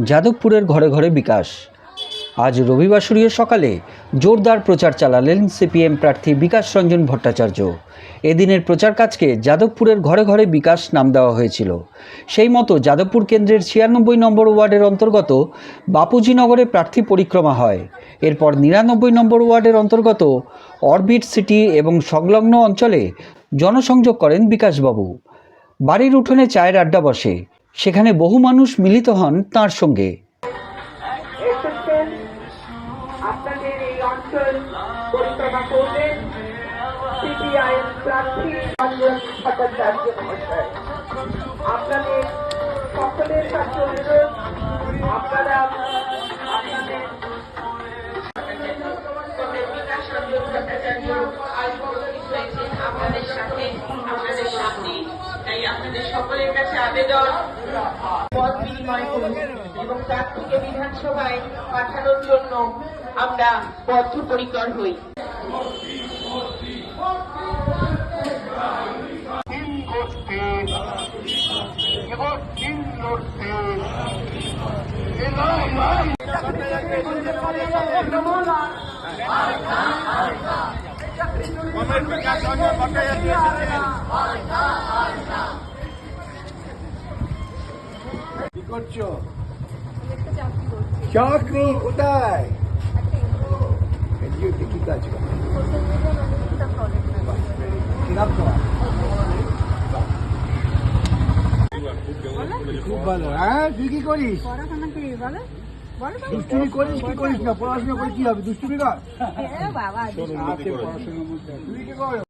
যাদবপুরের ঘরে ঘরে বিকাশ। আজ রবিবাসরীয় সকালে জোরদার প্রচার চালালেন সিপিএম প্রার্থী বিকাশ রঞ্জন ভট্টাচার্য। এদিনের প্রচার কাজকে যাদবপুরের ঘরে ঘরে বিকাশ নাম দেওয়া হয়েছিল। সেই মতো যাদবপুর কেন্দ্রের 96 নম্বর ওয়ার্ডের অন্তর্গত বাপুজিনগরে প্রার্থী পরিক্রমা হয়। এরপর 99 নম্বর ওয়ার্ডের অন্তর্গত অরবিট সিটি এবং সংলগ্ন অঞ্চলে জনসংযোগ করেন বিকাশবাবু। বাড়ির উঠোনে চায়ের আড্ডা বসে, সেখানে বহু মানুষ মিলিত হন তাঁর সঙ্গে। আপনাদের এই অঞ্চল পরিক্রমা করবেন সিপিআইএম প্রার্থী রঞ্জন ভট্টাচার্য মহাশয়। আপনাদের সকলের কাছে অনুরোধ, আপনারা আপনাদের বিকাশ রঞ্জন ভট্টাচার্য আপনাদের সাথে আপনাদের সামনে, তাই আপনাদের সকলের কাছে আবেদন মত বিনিময় করুন এবং প্রার্থীকে বিধানসভায় পাঠানোর জন্য আমরা বদ্ধপরিকর হই। কি করছো? চাকরি কোথায়? কি কাজ করো? খুব ভালো। হ্যাঁ, তুই কি করিস? দুষ্টুমি করিস কি করিস না? পড়াশোনা করে কি হবে? দুষ্টুমি কর। তুই কি করো?